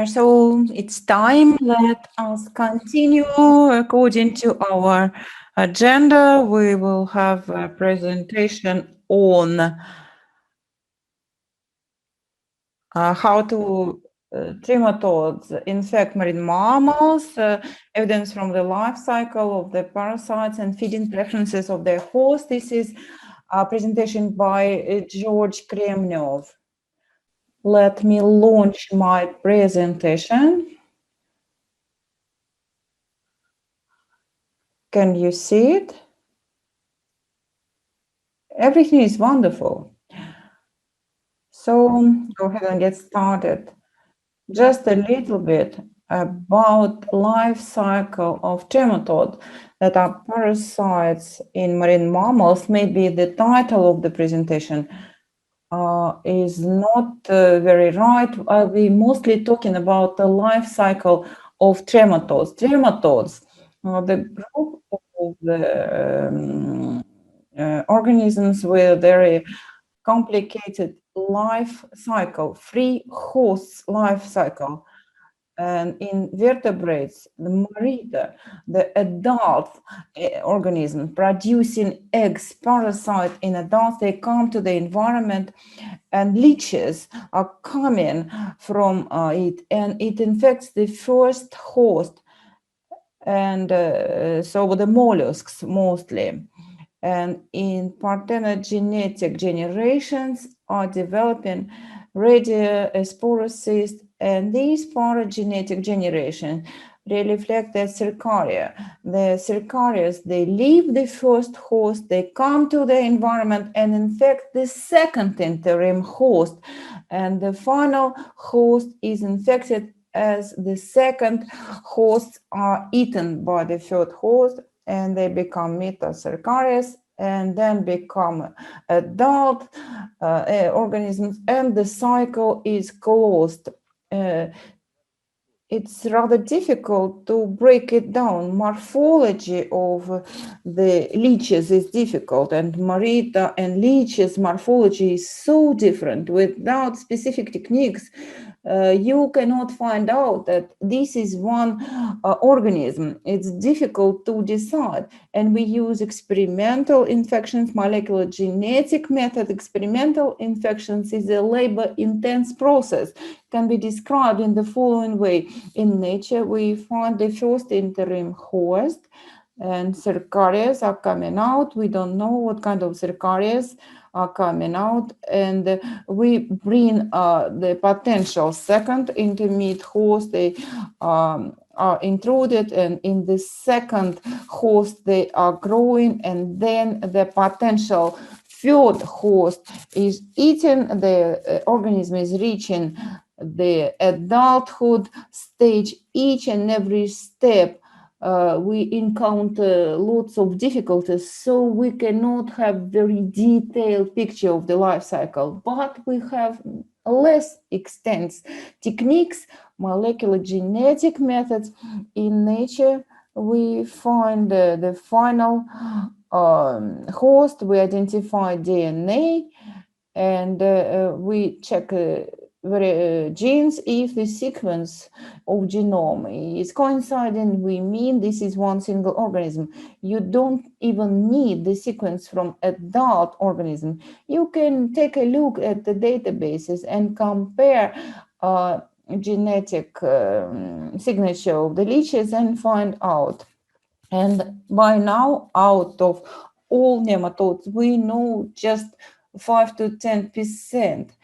So it's time. Let us continue according to our agenda. We will have a presentation on how to trematodes infect marine mammals, evidence from the life cycle of the parasites and feeding preferences of their host. This is a presentation by George Kремнев. Let me launch my presentation. Can you see it? Everything is wonderful. So go ahead and get started. Just a little bit about life cycle of trematode that are parasites in marine mammals. Maybe the title of the presentation is not very right. I'll be mostly talking about the life cycle of trematodes. Trematodes are the group of the organisms with very complicated life cycle, free hosts life cycle. And in vertebrates, the marida, the adult organism producing eggs, parasite in adults, they come to the environment and leeches are coming from it, and it infects the first host, and so the mollusks mostly. And in parthenogenetic generations are developing radiosporocysts, and these paragenetic generations they reflect the cercaria. The cercarias, they leave the first host, they come to the environment and infect the second interim host, and the final host is infected as the second hosts are eaten by the third host, and they become metacercarias and then become adult organisms, and the cycle is closed. It's rather difficult to break it down. Morphology of the leeches is difficult, and marida and leeches morphology is so different. Without specific techniques, you cannot find out that this is one organism. It's difficult to decide, and we use experimental infections, molecular genetic method. Experimental infections is a labor-intense process, can be described in the following way. In nature, we find the first interim host, and cercarias are coming out. We don't know what kind of cercarias are coming out, and we bring the potential second intermediate host. They are intruded, and in the second host they are growing, and then the potential third host is eaten. The organism is reaching the adulthood stage. Each and every step we encounter lots of difficulties, so we cannot have very detailed picture of the life cycle, but we have less extensive techniques, molecular genetic methods. In nature, we find the final host, we identify DNA, and we check genes. If the sequence of genome is coinciding, we mean this is one single organism. You don't even need the sequence from adult organism. You can take a look at the databases and compare genetic signature of the leeches and find out. And by now, out of all nematodes, we know just 5 to 10%.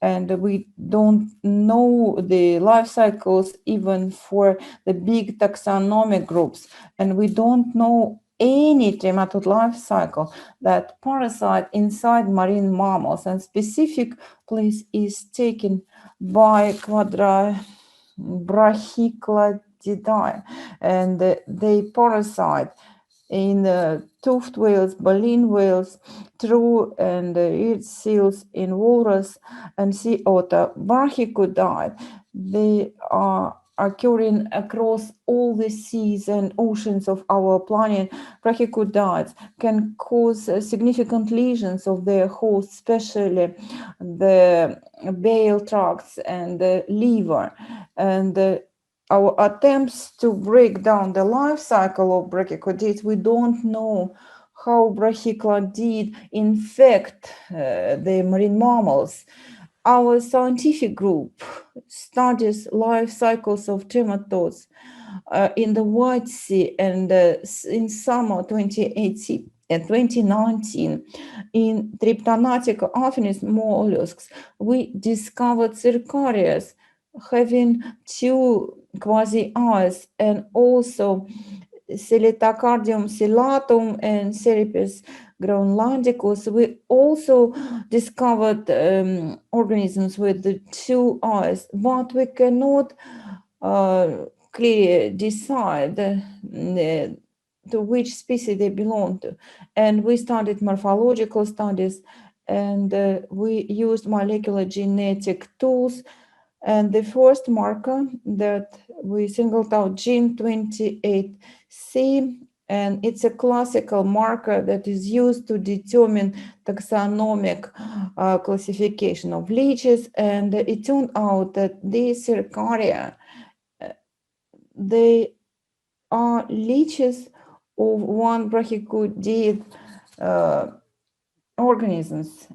And we don't know the life cycles even for the big taxonomic groups. And we don't know any trematode life cycle that parasite inside marine mammals. And specific place is taken by brachycladidae, and they parasite in toothed whales, baleen whales, true and earth seals, in walrus and sea otter. Brachycladidae, they are occurring across all the seas and oceans of our planet, brachycardids can cause significant lesions of their host, especially the bile tracts and the liver. And our attempts to break down the life cycle of brachycardids, we don't know how brachycardid infect the marine mammals. Our scientific group studies life cycles of trematodes in the White Sea, and in summer 2018 and 2019, in Tryptanatic aphanis mollusks, we discovered cercarias having two quasi-eyes, and also Seletocardium celatum and Seripes groenlandicus. We also discovered organisms with the two eyes, but we cannot clearly decide to which species they belong to. And we started morphological studies, and we used molecular genetic tools. And the first marker that we singled out, gene 28C, and it's a classical marker that is used to determine taxonomic classification of leeches. And it turned out that these cercaria, they are leeches of one brachycardid organisms.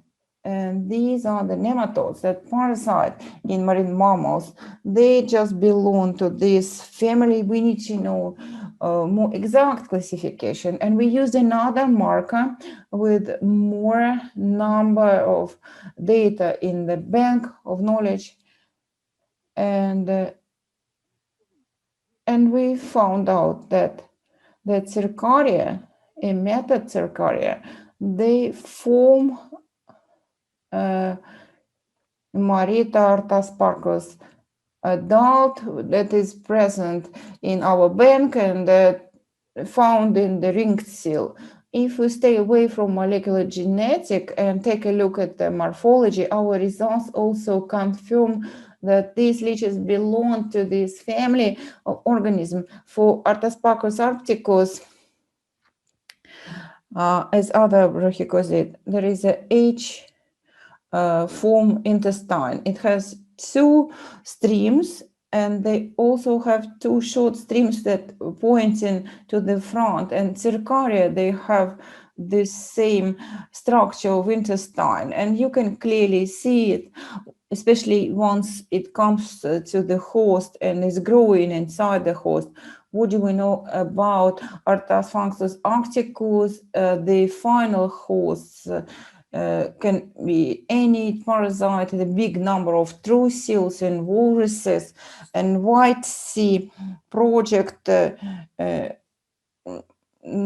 And these are the nematodes that parasite in marine mammals. They just belong to this family. We need to know more exact classification. And we used another marker with more number of data in the bank of knowledge. And we found out that cercaria, a method cercaria, they form Marita artasparcus adult that is present in our bank and found in the ringed seal. If we stay away from molecular genetic and take a look at the morphology, our results also confirm that these leeches belong to this family of organisms. For Artasparcus arcticus, as other brachycardid, there is a H form intestine. It has two streams, and they also have two short streams that pointing to the front. And cercaria, they have the same structure of intestine, and you can clearly see it, especially once it comes to the host and is growing inside the host. What do we know about Artasphancus arcticus? The final hosts can be any parasite, the big number of true seals and walruses, and White Sea project.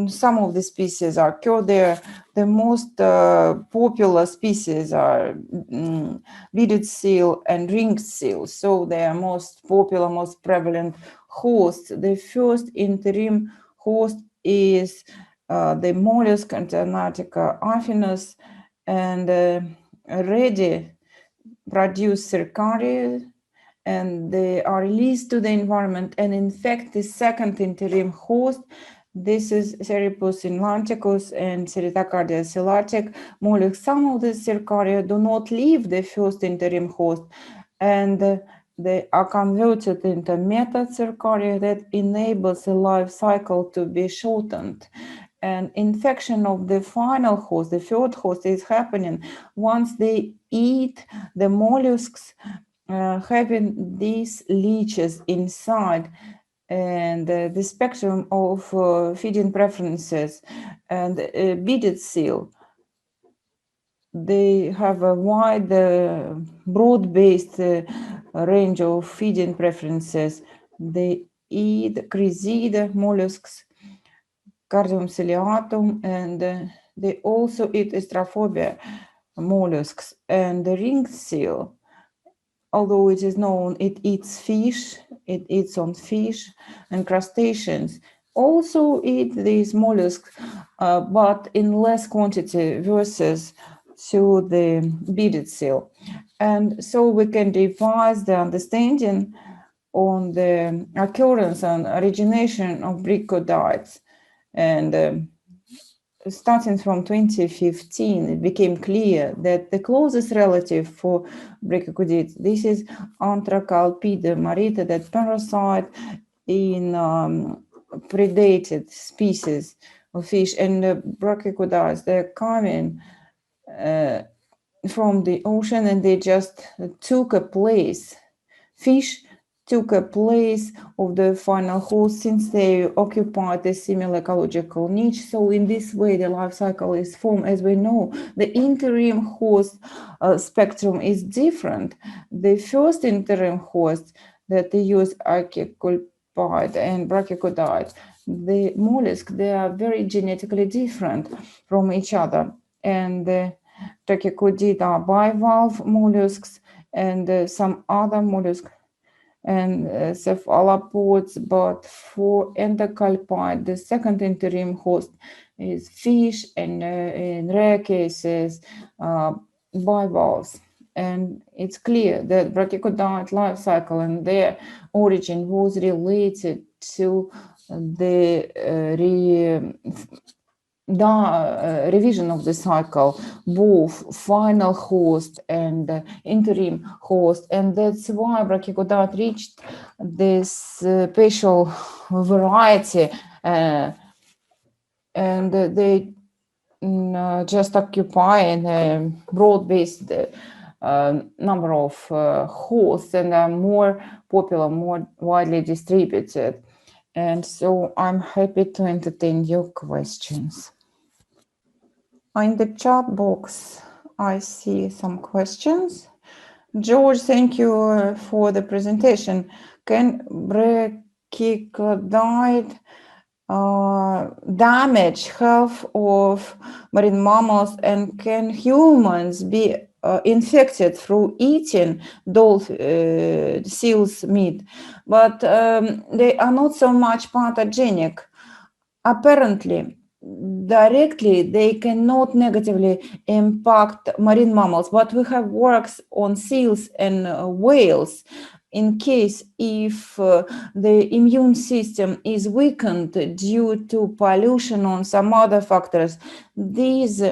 Some of the species occur there. The most popular species are beaded seal and ringed seal. So they are most popular, most prevalent hosts. The first interim host is the mollusk Antarctica aphanis, and already produce cercaria, and they are released to the environment and infect the second interim host. This is Seripus inlanticus and Seritocardia celatic mollusks. Some of the cercaria do not leave the first interim host, and they are converted into metacercaria that enables the life cycle to be shortened. And infection of the final host, the third host, is happening once they eat the mollusks having these leeches inside, and the spectrum of feeding preferences. And beaded seal, they have a wide, broad-based range of feeding preferences. They eat chrysid mollusks, Cardium ciliatum, and they also eat Astrophobia mollusks. And the ringed seal, although it is known, it eats fish, it eats on fish, and crustaceans also eat these mollusks, but in less quantity versus to the beaded seal. And so we can devise the understanding on the occurrence and origination of brachiopods, and starting from 2015, it became clear that the closest relative for brachiopods, this is Anthracalpida marita, that parasite in predated species of fish, and the brachiopods, they're coming from the ocean, and they just took a place. Fish took a place of the final host since they occupied a similar ecological niche. So in this way, the life cycle is formed. As we know, the interim host spectrum is different. The first interim host that they use archaeopod and brachiopods, the mollusks, they are very genetically different from each other. And the brachiopods are bivalve mollusks, and some other mollusks and cephalopods, but for endocalpide, the second interim host is fish, and in rare cases, bivalves. And it's clear that brachiopods life cycle and their origin was related to the revision of the cycle, both final host and interim host, and that's why brachiopods reached this spatial variety, and they just occupy a broad-based number of hosts, and are more popular, more widely distributed. And so I'm happy to entertain your questions. In the chat box, I see some questions. George, thank you for the presentation. Can brachiopods damage health of marine mammals, and can humans be infected through eating seals meat? But they are not so much pathogenic. Apparently, directly, they cannot negatively impact marine mammals, but we have works on seals and whales in case if the immune system is weakened due to pollution or some other factors. These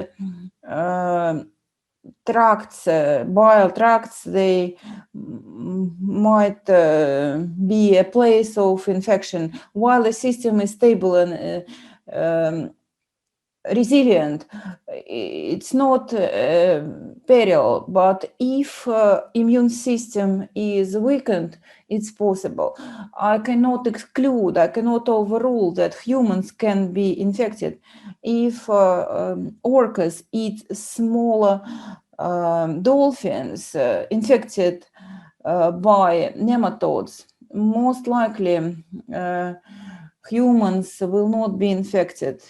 tracts, bile tracts, they might be a place of infection. While the system is stable and resilient, it's not peril, but if immune system is weakened, it's possible. I cannot exclude, I cannot overrule that humans can be infected. If orcas eat smaller dolphins infected by nematodes, most likely humans will not be infected.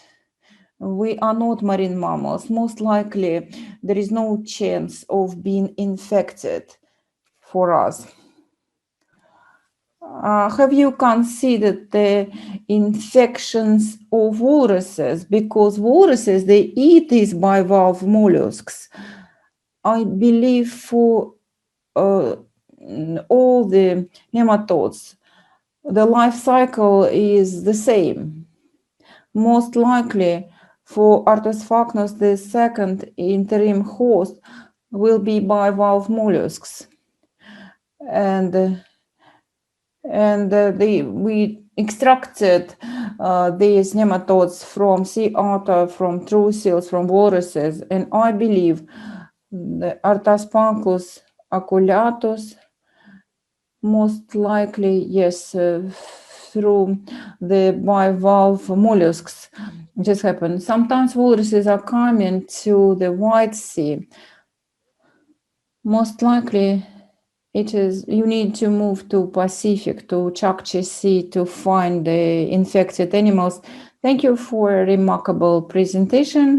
We are not marine mammals. Most likely, there is no chance of being infected for us. Have you considered the infections of walruses? Because walruses, they eat these bivalve mollusks. I believe for all the nematodes, the life cycle is the same. Most likely, for Artosphagnus, the second interim host will be bivalve mollusks, and we extracted these nematodes from sea otter, from true seals, from walruses, and I believe the Artosphagnus oculatus, most likely, yes, through the bivalve mollusks just happened. Sometimes walruses are coming to the White Sea. Most likely, it is you need to move to Pacific, to Chukchi Sea, to find the infected animals. Thank you for a remarkable presentation.